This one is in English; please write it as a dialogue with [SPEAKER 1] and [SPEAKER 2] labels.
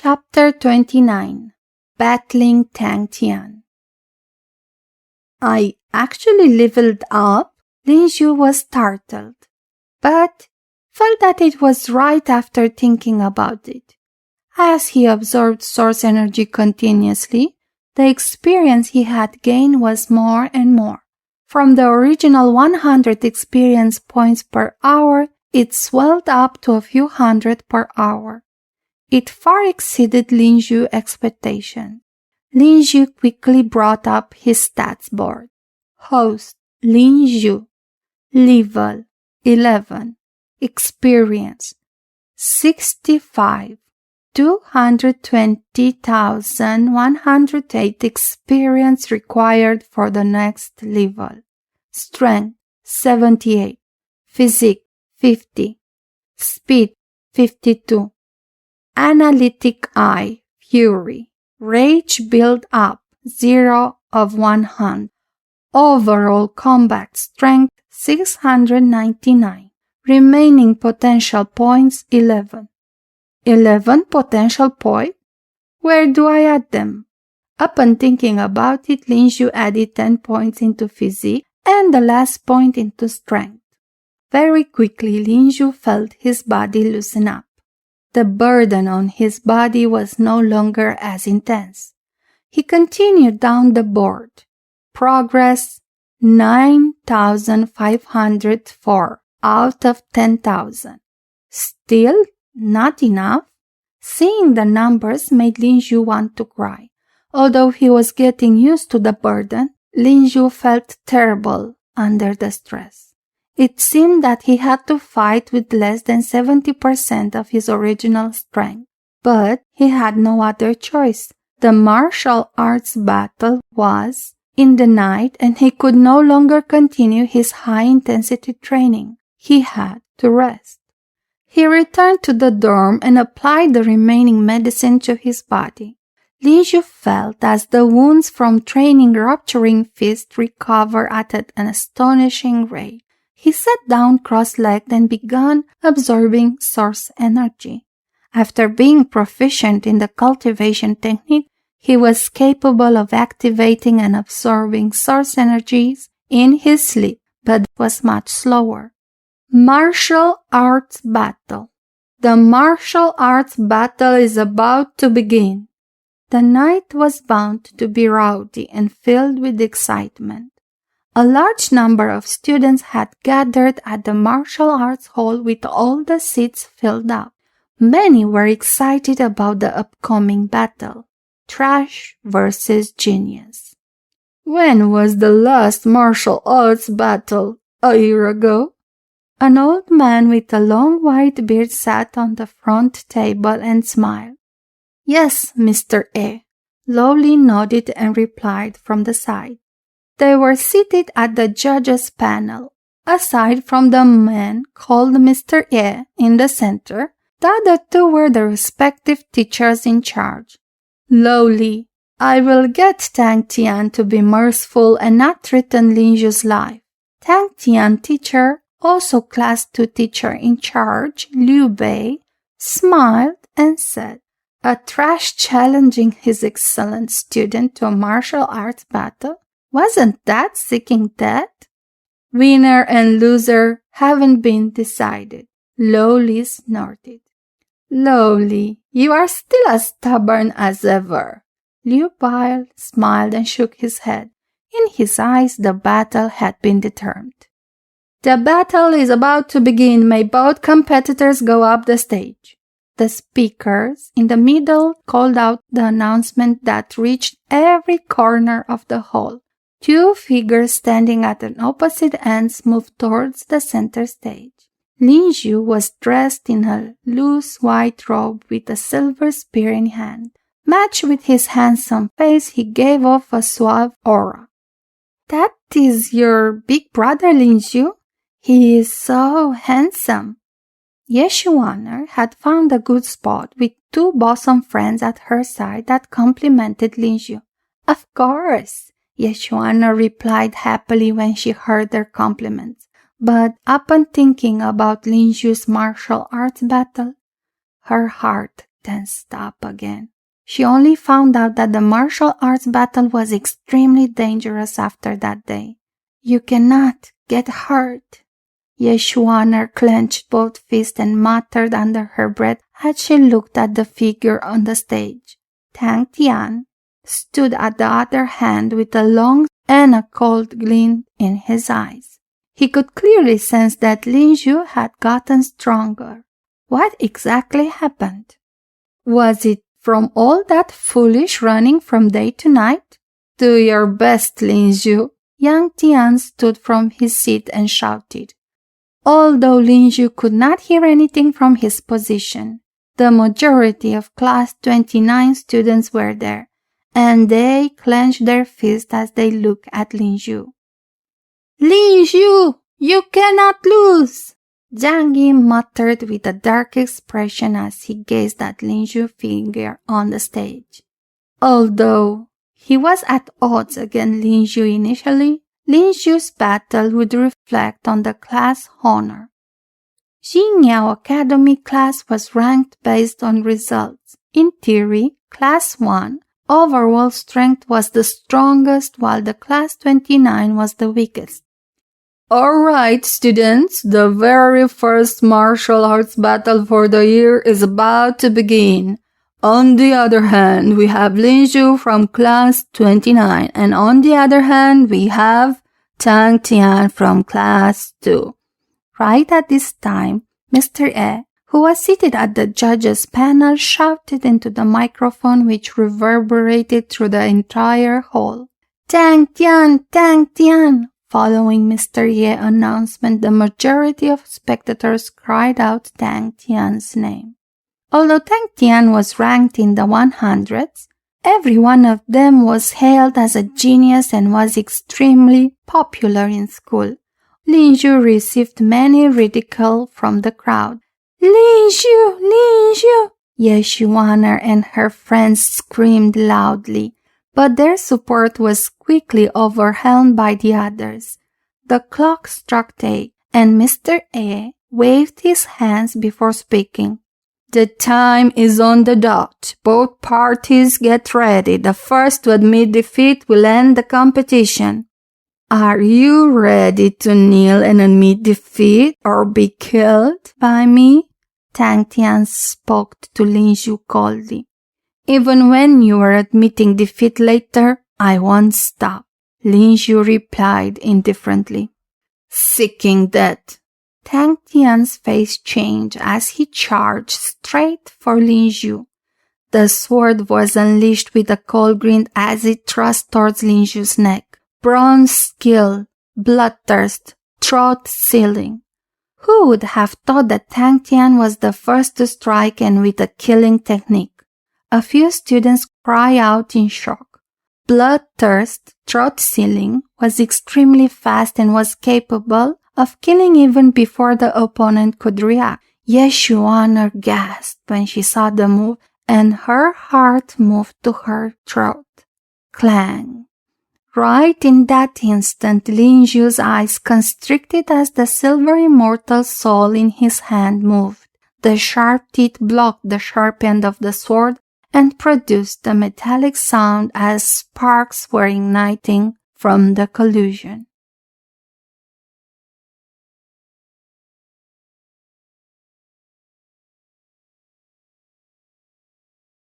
[SPEAKER 1] Chapter 29. Battling Tang Tian. I actually leveled up? Lin Xiu was startled, but felt that it was right after thinking about it. As he absorbed source energy continuously, the experience he had gained was more and more. From the original 100 experience points per hour, it swelled up to a few hundred per hour. It far exceeded Lin Xiu's expectation. Lin Xiu quickly brought up his stats board. Host, Lin Xiu. Level, 11. Experience, 65. 220,108 experience required for the next level. Strength, 78. Physique, 50. Speed, 52. Analytic eye, fury. Rage build up, 0 of 100. Overall combat strength, 699. Remaining potential points, 11. 11 potential points? Where do I add them? Upon thinking about it, Lin Xiu added 10 points into physique and the last point into strength. Very quickly, Lin Xiu felt his body loosen up. The burden on his body was no longer as intense. He continued down the board. Progress 9,504 out of 10,000. Still not enough? Seeing the numbers made Lin Xiu want to cry. Although he was getting used to the burden, Lin Xiu felt terrible under the stress. It seemed that he had to fight with less than 70% of his original strength. But he had no other choice. The martial arts battle was in the night and he could no longer continue his high-intensity training. He had to rest. He returned to the dorm and applied the remaining medicine to his body. Lin Xiu felt as the wounds from training rupturing fist recover at an astonishing rate. He sat down cross-legged and began absorbing source energy. After being proficient in the cultivation technique, he was capable of activating and absorbing source energies in his sleep, but was much slower. Martial arts battle. The martial arts battle is about to begin. The night was bound to be rowdy and filled with excitement. A large number of students had gathered at the martial arts hall with all the seats filled up. Many were excited about the upcoming battle. Trash versus genius. When was the last martial arts battle? A year ago? An old man with a long white beard sat on the front table and smiled. Yes, Mr. A. Lowly nodded and replied from the side. They were seated at the judges' panel. Aside from the man called Mr. A in the center, the other two were the respective teachers in charge. Lowly, I will get Tang Tian to be merciful and not threaten Lin Xiu's life. Tang Tian teacher, also class 2 teacher in charge, Liu Bei, smiled and said, a trash challenging his excellent student to a martial arts battle? Wasn't that seeking death? Winner and loser haven't been decided. Lowly snorted. Lowly, you are still as stubborn as ever. Liu Bei smiled and shook his head. In his eyes, the battle had been determined. The battle is about to begin. May both competitors go up the stage. The speakers in the middle called out the announcement that reached every corner of the hall. 2 figures standing at an opposite ends moved towards the center stage. Lin Xiu was dressed in a loose white robe with a silver spear in hand. Matched with his handsome face, he gave off a suave aura. That is your big brother, Lin Xiu? He is so handsome. Yeshuaner had found a good spot with 2 bosom friends at her side that complimented Lin Xiu. Of course, Yeshuaner replied happily when she heard their compliments. But upon thinking about Lin Xiu's martial arts battle, her heart then stopped again. She only found out that the martial arts battle was extremely dangerous after that day. You cannot get hurt. Ye Xuaner clenched both fists and muttered under her breath as she looked at the figure on the stage. Tang Tian stood at the other hand with a long and a cold glint in his eyes. He could clearly sense that Lin Xiu had gotten stronger. What exactly happened? Was it from all that foolish running from day to night? Do your best, Lin Xiu. Yang Tian stood from his seat and shouted. Although Lin Xiu could not hear anything from his position, the majority of class 29 students were there, and they clenched their fists as they looked at Lin Xiu. Lin Xiu, you cannot lose! Zhang Yi muttered with a dark expression as he gazed at Lin Xiu's figure on the stage. Although he was at odds against Lin Xiu initially, Lin Xiu's battle would reflect on the class honor. Xingyao Academy class was ranked based on results. In theory, class 1 overall strength was the strongest while the class 29 was the weakest. Alright, students, the very first martial arts battle for the year is about to begin. On the other hand, we have Lin Xiu from class 29, and on the other hand, we have Tang Tian from class 2. Right at this time, Mr. E, who was seated at the judges' panel, shouted into the microphone which reverberated through the entire hall. Tang Tian! Tang Tian! Following Mr. Ye's announcement, the majority of spectators cried out Tang Tian's name. Although Tang Tian was ranked in the 100s, every one of them was hailed as a genius and was extremely popular in school. Lin Xiu received many ridicule from the crowd. Lin Xiu! Lin Xiu! Ye Xuaner and her friends screamed loudly, but their support was quickly overwhelmed by the others. The clock struck 8, and Mr. A waved his hands before speaking. The time is on the dot. Both parties get ready. The first to admit defeat will end the competition. Are you ready to kneel and admit defeat or be killed by me? Tang Tian spoke to Lin Xiu coldly. Even when you are admitting defeat later, I won't stop, Lin Xiu replied indifferently. Seeking death. Tang Tian's face changed as he charged straight for Lin Xiu. The sword was unleashed with a cold grin as it thrust towards Lin Xiu's neck. Bronze skill, bloodthirst, throat sealing. Who would have thought that Tang Tian was the first to strike and with a killing technique? A few students cry out in shock. Bloodthirst, throat sealing, was extremely fast and was capable of killing even before the opponent could react. Ye Xuaner gasped when she saw the move, and her heart moved to her throat. Clang! Right in that instant, Lin Xiu's eyes constricted as the silver immortal soul in his hand moved. The sharp teeth blocked the sharp end of the sword and produced a metallic sound as sparks were igniting from the collision.